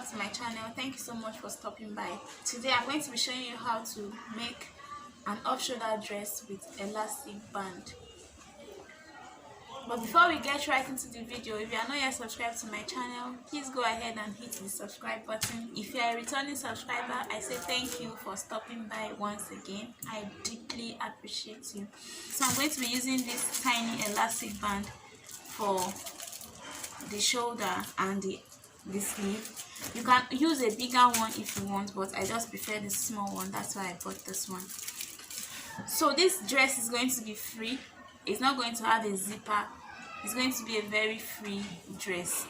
back to my channel. Thank you so much for stopping by. Today I'm going to be showing you how to make an off-shoulder dress with elastic band. But before we get right into the video, if you are not yet subscribed to my channel, please go ahead and hit the subscribe button. If you are a returning subscriber, I say thank you for stopping by once again. I deeply appreciate you. So I'm going to be using this tiny elastic band for the shoulder and the sleeve. You can use a bigger one if you want, but I just prefer the small one. That's why I bought this one. So this dress is going to be free. It's not going to have a zipper. It's going to be a very free dress.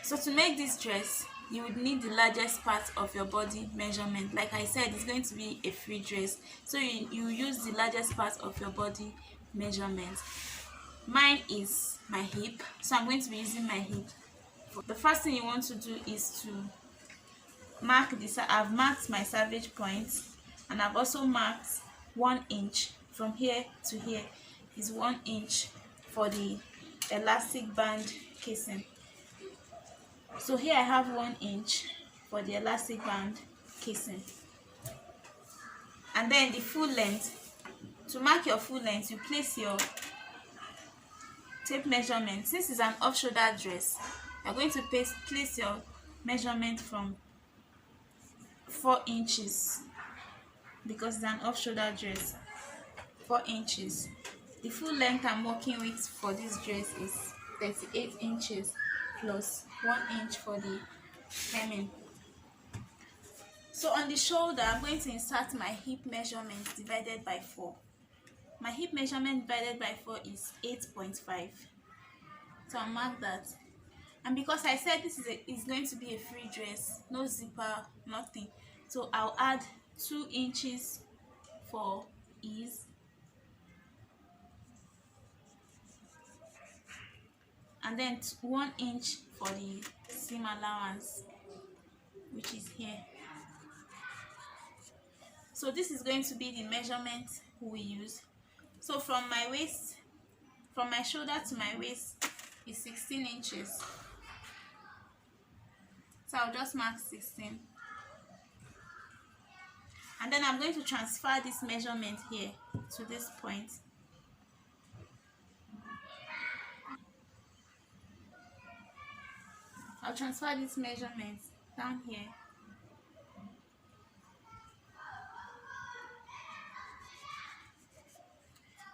So to make this dress, you would need the largest part of your body measurement. Like I said, it's going to be a free dress, so you use the largest part of your body measurement. Mine is my hip, so I'm going to be using my hip. The first thing you want to do is to mark this. I've marked my savage points, and I've also marked 1 inch from here to here is 1 inch for the elastic band casing. So here I have 1 inch for the elastic band casing, and then the full length. To mark your full length, you place your tape measurement. Since it's an off-shoulder dress, you're going to place your measurement from 4 inches because it's an off-shoulder dress. 4 inches. The full length I'm working with for this dress is 38 inches plus 1 inch for the hemming. So on the shoulder, I'm going to insert my hip measurement divided by 4. My hip measurement divided by 4 is 8.5. So I'll mark that. And because I said this is going to be a free dress, no zipper, nothing, so I'll add 2 inches for ease, and then 1 inch for the seam allowance, which is here. So this is going to be the measurement we use. So from my waist, from my shoulder to my waist is 16 inches. So I'll just mark 16. And then I'm going to transfer this measurement here to this point. I'll transfer this measurement down here.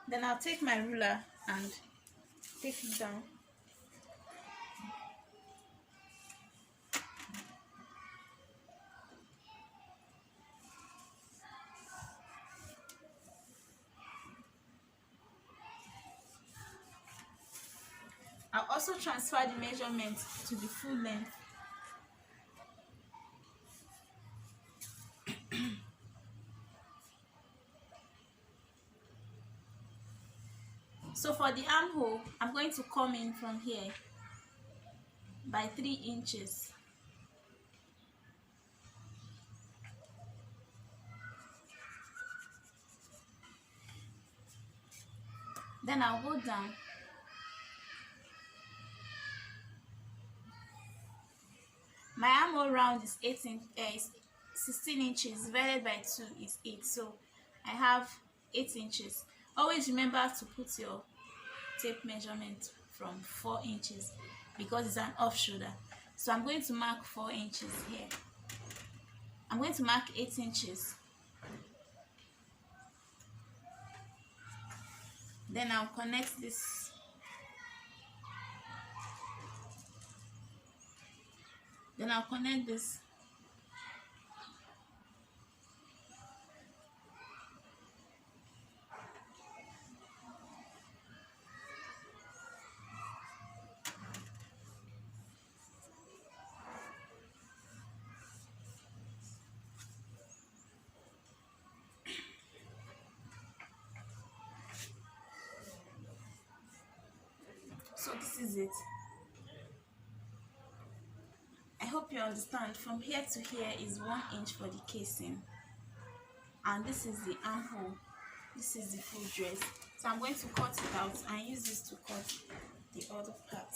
Then I'll take my ruler and take it down. I'll also transfer the measurement to the full length. So for the armhole, I'm going to come in from here by 3 inches. Then I'll go down. My armhole round is 16 inches divided by 2 is 8, so I have 8 inches. Always remember to put your tape measurement from 4 inches because it's an off shoulder. So I'm going to mark 4 inches here. I'm going to mark 8 inches. Then I'll connect this. Then I'll connect this. So this is it. I hope you understand. From here to here is 1 inch for the casing, and this is the armhole. This is the full dress. So I'm going to cut it out and use this to cut the other part.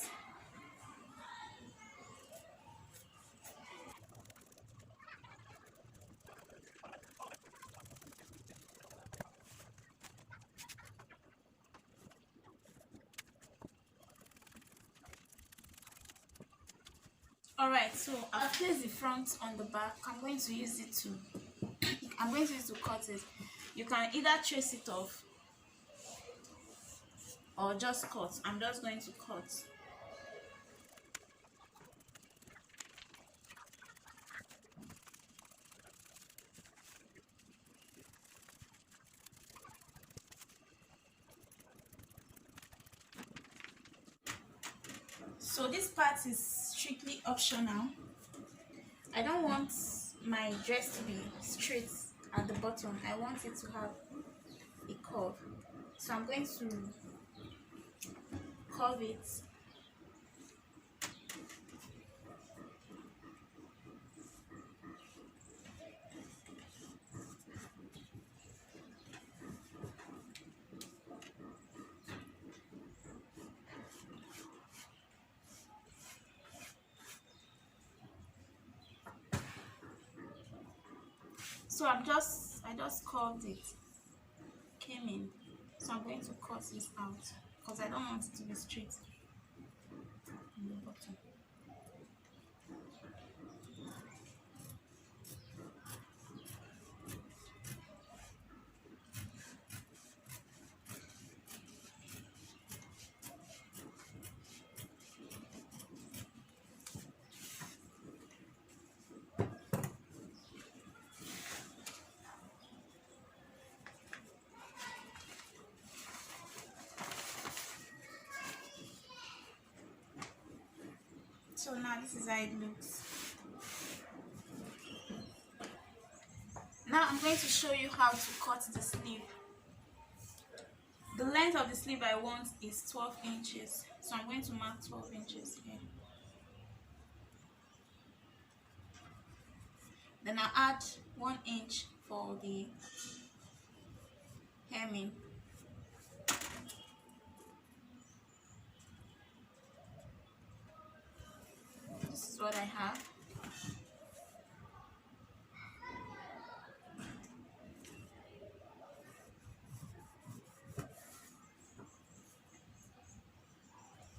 Alright, so I'll place the front on the back. I'm going to use it to cut it. You can either trace it off or just cut. I'm just going to cut. So this part is strictly optional. I don't want my dress to be straight at the bottom. I want it to have a curve. So I'm going to curve it. So I just curved it, came in. So I'm going to cut this out because I don't want it to be straight on the bottom. So now this is how it looks. Now I'm going to show you how to cut the sleeve. The length of the sleeve I want is 12 inches. So I'm going to mark 12 inches here. Then I'll add 1 inch for the hemming. This is what I have.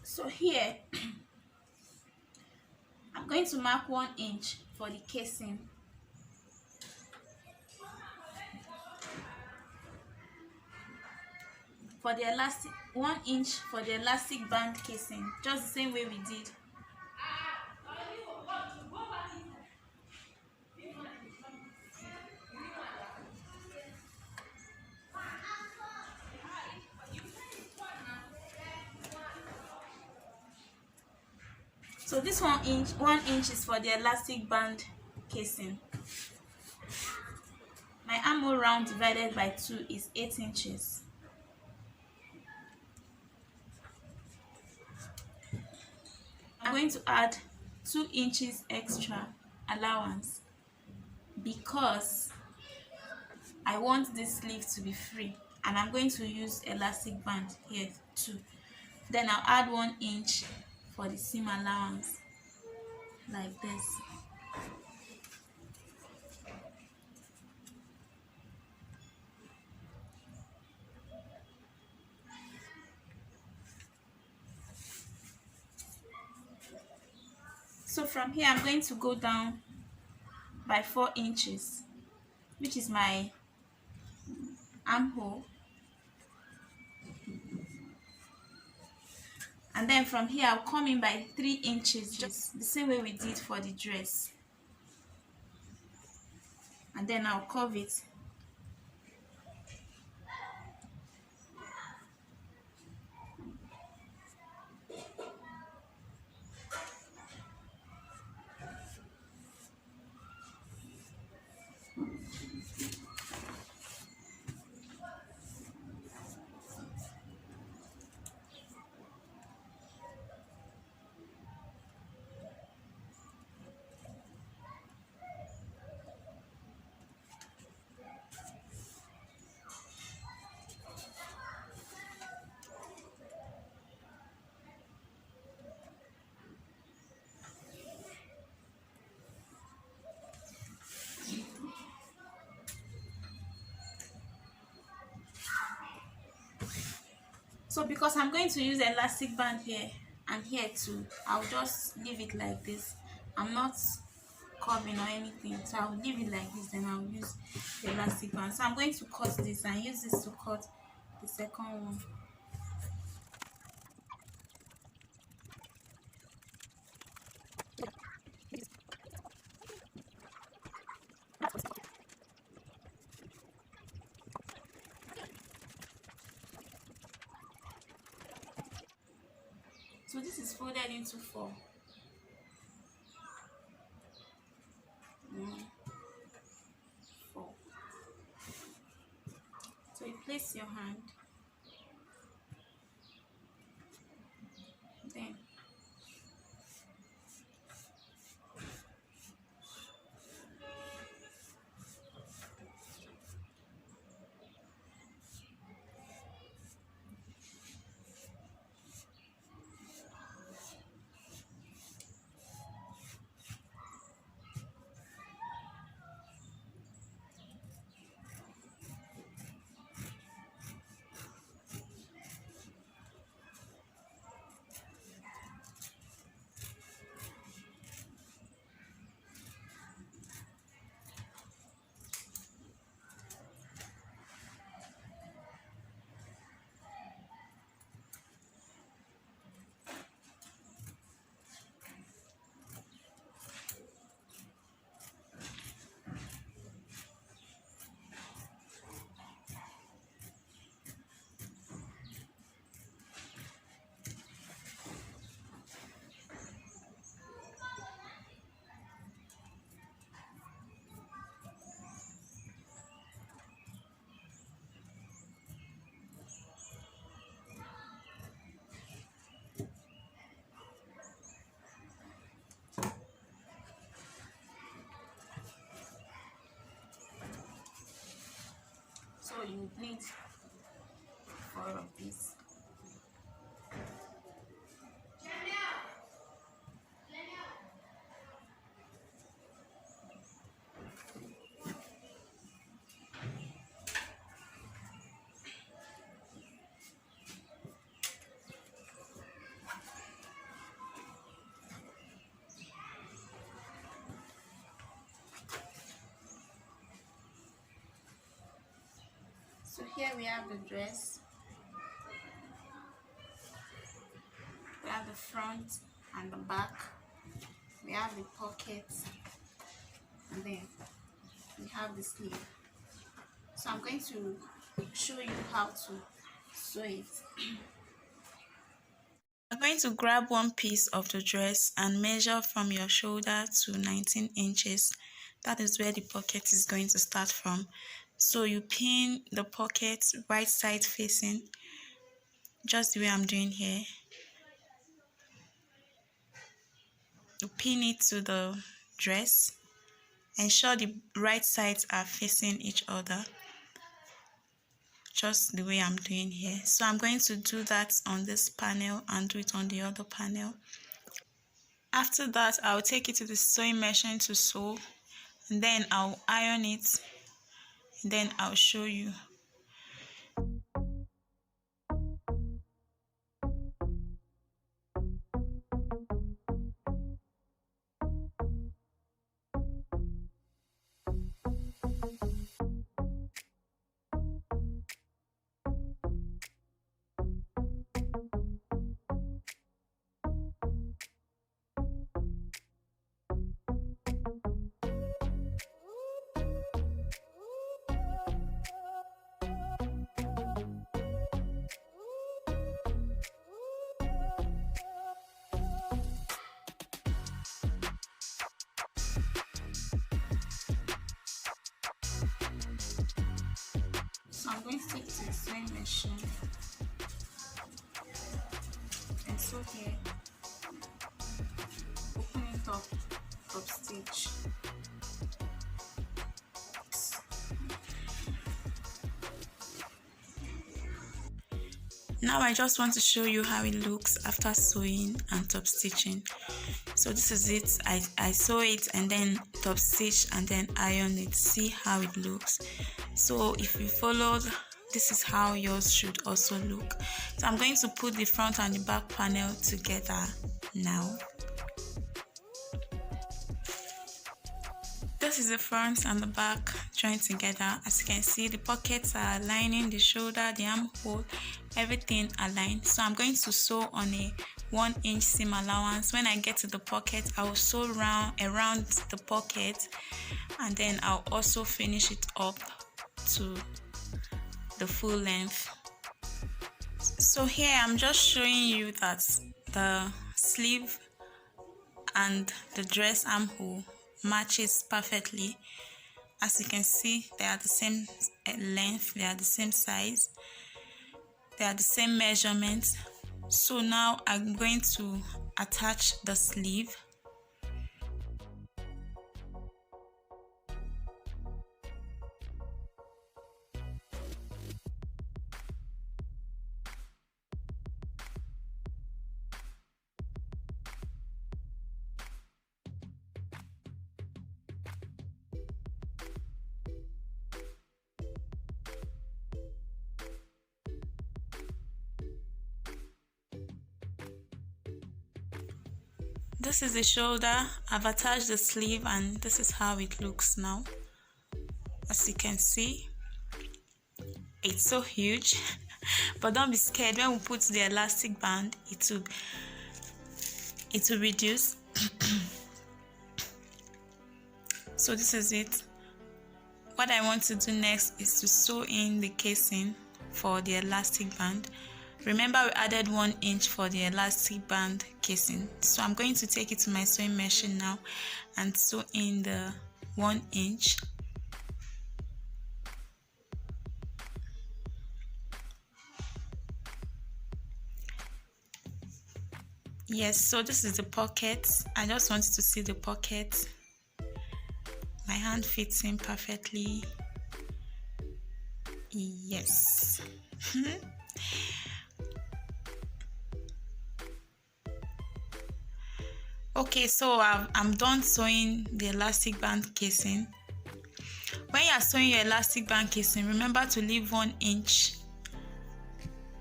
So here, I'm going to mark 1 inch for the casing. For the elastic, 1 inch for the elastic band casing, just the same way we did. So this 1 inch is for the elastic band casing. My armhole round divided by 2 is 8 inches. I'm going to add 2 inches extra allowance because I want this sleeve to be free, and I'm going to use elastic band here too. Then I'll add 1 inch for the seam allowance, like this. So from here I'm going to go down by 4 inches, which is my armhole. And then from here I'll come in by 3 inches, just the same way we did for the dress. And then I'll curve it. So because I'm going to use elastic band here and here too, I'll just leave it like this. I'm not curving or anything, so I'll leave it like this, then I'll use the elastic band. So I'm going to cut this and use this to cut the second one. So this is folded into four. One, four. So you place your hand, then so you need four of these. So here we have the dress, we have the front and the back, we have the pockets, and then we have the sleeve. So I'm going to show you how to sew it. I'm going to grab one piece of the dress and measure from your shoulder to 19 inches. That is where the pocket is going to start from. So you pin the pocket right side facing, just the way I'm doing here. You pin it to the dress. Ensure the right sides are facing each other, just the way I'm doing here. So I'm going to do that on this panel and do it on the other panel. After that, I'll take it to the sewing machine to sew, and then I'll iron it, and then I'll show you. So I'm going to take it to the sewing machine and sew here. Open it up, top stitch. Now I just want to show you how it looks after sewing and top stitching. So this is it. I sew it and then top stitch and then iron it. See how it looks. So if you followed, this is how yours should also look. So I'm going to put the front and the back panel together now. this is the front and the back joined together. As you can see, the pockets are aligning, the shoulder, the armhole, everything aligned. So I'm going to sew on a 1-inch seam allowance. When I get to the pocket, I will sew around the pocket, and then I'll also finish it up to the full length. So here I'm just showing you that the sleeve and the dress armhole matches perfectly. As you can see, they are the same length, they are the same size, they are the same measurements. So now I'm going to attach the sleeve. This is the shoulder. I've attached the sleeve, and this is how it looks now. As you can see, it's so huge. But don't be scared. When we put the elastic band, it will reduce. So this is it. What I want to do next is to sew in the casing for the elastic band. Remember, we added 1 inch for the elastic band casing. So I'm going to take it to my sewing machine now and sew in the 1 inch. Yes, so this is the pocket. I just wanted to see the pocket. My hand fits in perfectly. Yes. Okay, so I'm done sewing the elastic band casing. When you are sewing your elastic band casing, remember to leave 1 inch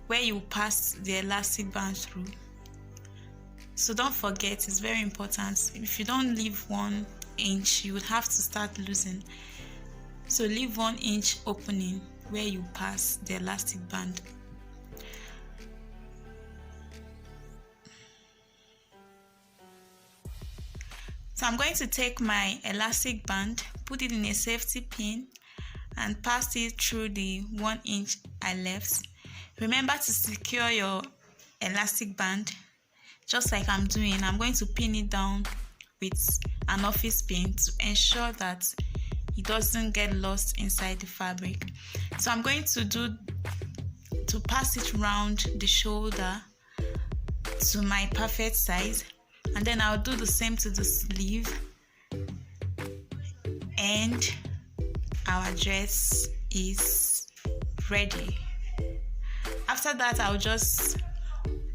where you pass the elastic band through. So don't forget, it's very important. If you don't leave 1 inch, you would have to start losing. So leave 1 inch opening where you pass the elastic band. So I'm going to take my elastic band, put it in a safety pin, and pass it through the 1 inch I left. Remember to secure your elastic band just like I'm doing. I'm going to pin it down with an office pin to ensure that it doesn't get lost inside the fabric. So I'm going to pass it round the shoulder to my perfect size, and then I'll do the same to the sleeve, and our dress is ready. After that, I'll just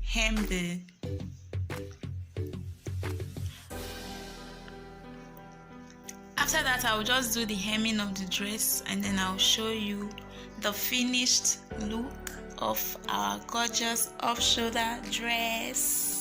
hem the After that, I'll just do the hemming of the dress, and then I'll show you the finished look of our gorgeous off-shoulder dress.